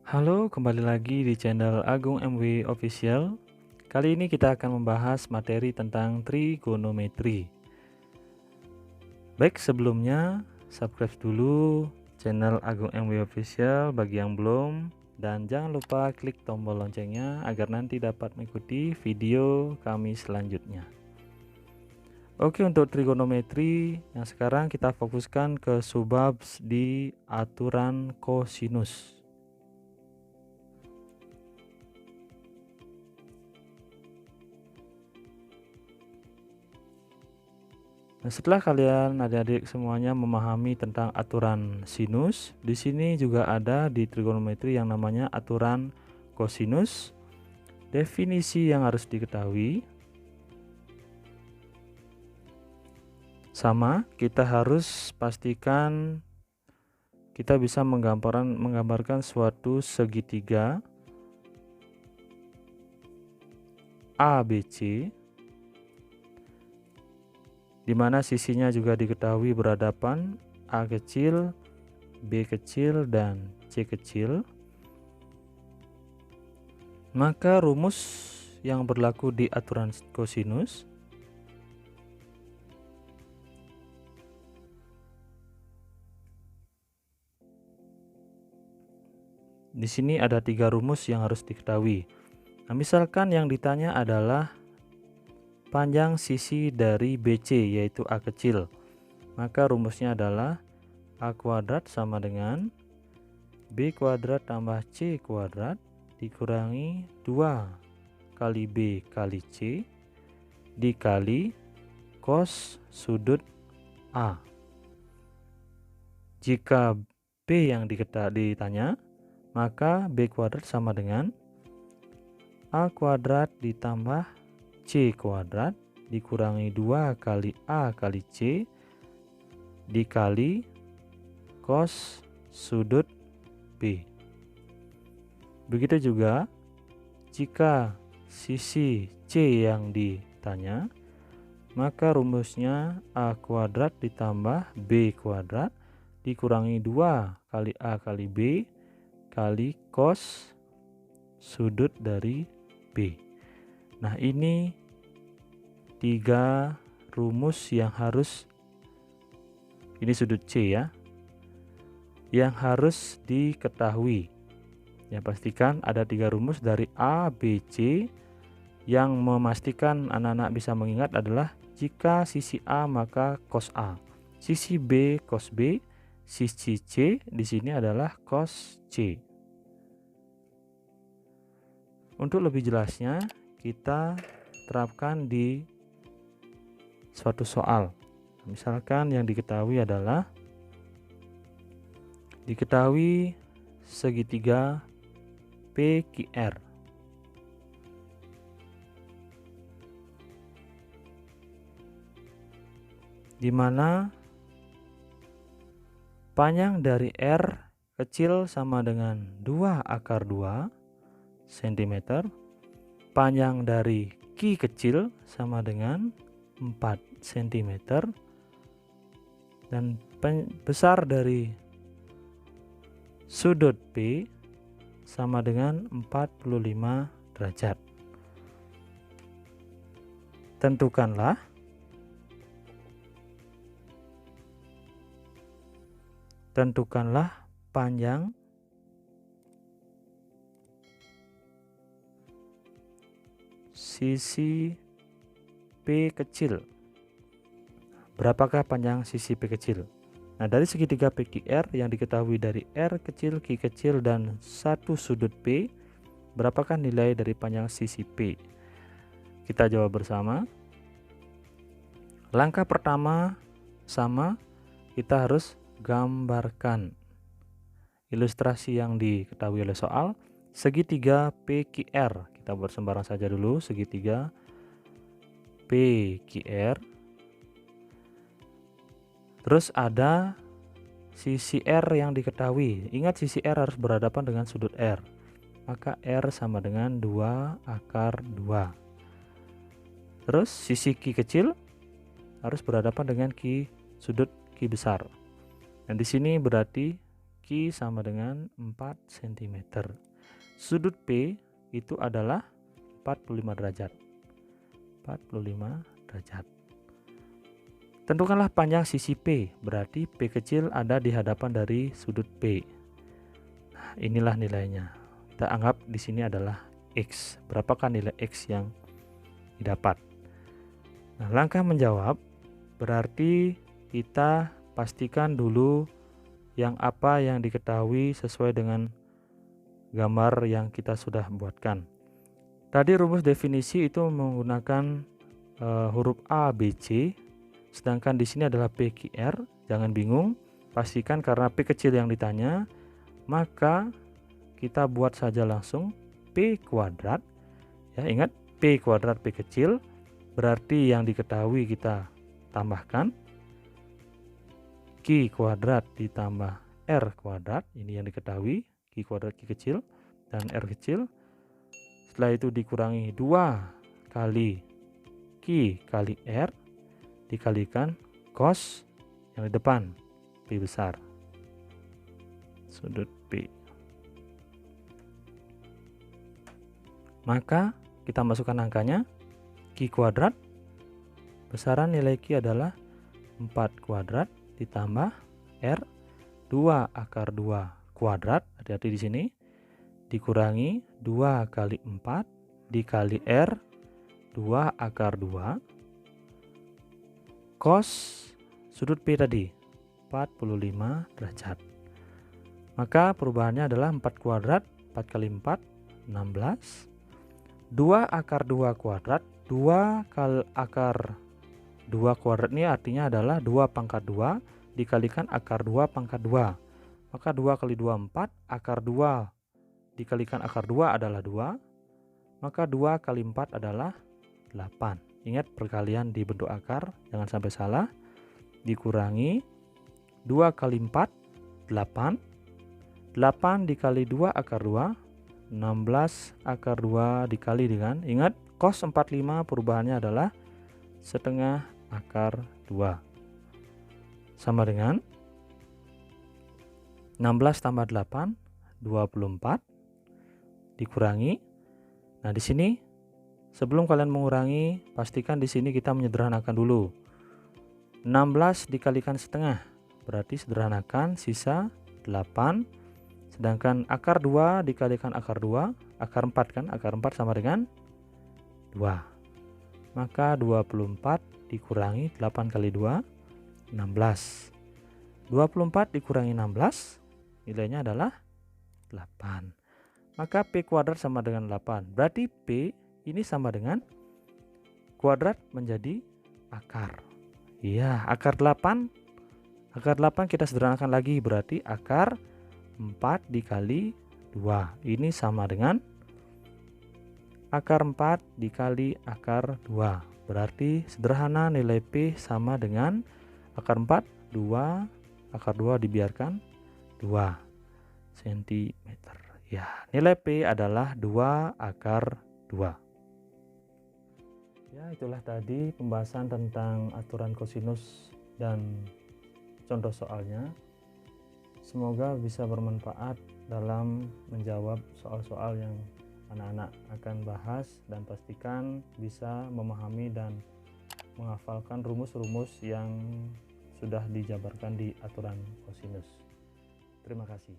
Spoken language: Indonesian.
Halo, kembali lagi di channel Agung MW Official. Kali ini kita akan membahas materi tentang trigonometri. Baik, sebelumnya subscribe dulu channel Agung MW Official bagi yang belum, dan jangan lupa klik tombol loncengnya agar nanti dapat mengikuti video kami selanjutnya. Oke, untuk trigonometri yang sekarang kita fokuskan ke subbab di aturan kosinus. Nah, setelah kalian adik-adik semuanya memahami tentang aturan sinus, di sini juga ada di trigonometri yang namanya aturan kosinus. Definisi yang harus diketahui sama, kita harus pastikan kita bisa menggambarkan suatu segitiga ABC, di mana sisinya juga diketahui berhadapan A kecil, B kecil, dan C kecil. Maka rumus yang berlaku di aturan kosinus di sini ada 3 rumus yang harus diketahui. Nah, misalkan yang ditanya adalah panjang sisi dari BC yaitu A kecil. Maka rumusnya adalah A kuadrat sama dengan B kuadrat tambah C kuadrat dikurangi 2 kali B kali C dikali cos sudut A. Jika B yang ditanya, maka B kuadrat sama dengan A kuadrat ditambah C kuadrat dikurangi 2 kali A kali C dikali cos sudut B. Begitu juga jika sisi C yang ditanya, maka rumusnya A kuadrat ditambah B kuadrat dikurangi 2 kali A kali B kali cos sudut dari B. Nah, ini 3 rumus yang harus, ini sudut C ya, yang harus diketahui. Ya, pastikan ada 3 rumus dari A, B, C. Yang memastikan anak-anak bisa mengingat adalah jika sisi A maka cos A, sisi B cos B, sisi C di sini adalah cos C. Untuk lebih jelasnya kita terapkan di suatu soal. Misalkan yang diketahui adalah segitiga PQR, di mana panjang dari R kecil sama dengan 2 akar 2 cm, panjang dari Q kecil sama dengan 4 cm, dan besar dari sudut P sama dengan 45 derajat. Tentukanlah panjang sisi P kecil. Berapakah panjang sisi P kecil? Nah, dari segitiga PQR yang diketahui dari R kecil, Q kecil, dan satu sudut P, berapakah nilai dari panjang sisi P? Kita jawab bersama. Langkah pertama sama, kita harus gambarkan ilustrasi yang diketahui oleh soal. Segitiga PQR, kita buat sembarang saja dulu, segitiga PQR. Terus ada sisi R yang diketahui. Ingat, sisi R harus berhadapan dengan sudut R. Maka R sama dengan 2 akar 2. Terus sisi Q kecil harus berhadapan dengan sudut Q besar. Dan di sini berarti Q sama dengan 4 cm. Sudut P itu adalah 45 derajat. 45 derajat. Tentukanlah panjang sisi P, berarti P kecil ada di hadapan dari sudut P. Nah, inilah nilainya. Kita anggap di sini adalah X. Berapakah nilai X yang didapat? Nah, langkah menjawab berarti kita pastikan dulu yang apa yang diketahui sesuai dengan gambar yang kita sudah buatkan. Tadi rumus definisi itu menggunakan huruf A, B, C, sedangkan di sini adalah P, Q, R. Jangan bingung, pastikan karena P kecil yang ditanya, maka kita buat saja langsung P kuadrat. Ya, ingat P kuadrat P kecil, berarti yang diketahui kita tambahkan Q kuadrat ditambah R kuadrat, ini yang diketahui, Q kuadrat Q kecil dan R kecil. Setelah itu dikurangi 2 kali Q kali R dikalikan cos yang di depan P besar, sudut P. Maka kita masukkan angkanya, Q kuadrat, besaran nilai Q adalah 4 kuadrat ditambah R 2 akar 2 kuadrat, hati-hati di sini, dikurangi 2 kali 4 dikali R 2 akar 2 cos sudut P tadi 45 derajat. Maka perubahannya adalah 4 kuadrat, 4 kali 4 16, 2 akar 2 kuadrat, 2 kali akar 2 kuadrat ini artinya adalah 2 pangkat 2 dikalikan akar 2 pangkat 2. Maka 2 kali 2 4, akar 2 dikalikan akar 2 adalah 2. Maka 2 kali 4 adalah 8. Ingat perkalian di bentuk akar, jangan sampai salah. Dikurangi 2 kali 4 8. 8 dikali 2 akar 2, 16 akar 2 dikali dengan, ingat cos 45 perubahannya adalah setengah akar 2 sama dengan 16 tambah 8 24 dikurangi. Nah, di sini sebelum kalian mengurangi, pastikan di sini kita menyederhanakan dulu. 16 dikalikan setengah berarti sederhanakan sisa 8, sedangkan akar 2 dikalikan akar 2, akar 4 kan, akar 4 sama dengan 2. Maka 24 dikurangi 8 kali 2 16. 24 dikurangi 16 nilainya adalah 8. Maka P kuadrat sama dengan 8. Berarti P ini sama dengan kuadrat menjadi akar. Iya, akar 8. Akar 8 kita sederhanakan lagi, berarti akar 4 dikali 2. Ini sama dengan akar 4 dikali akar 2. Berarti sederhana nilai P sama dengan akar 4 2, akar 2 dibiarkan 2 cm. Ya, nilai P adalah 2 akar 2. Ya, itulah tadi pembahasan tentang aturan kosinus dan contoh soalnya. Semoga bisa bermanfaat dalam menjawab soal-soal yang anak-anak akan bahas, dan pastikan bisa memahami dan menghafalkan rumus-rumus yang sudah dijabarkan di aturan kosinus. Terima kasih.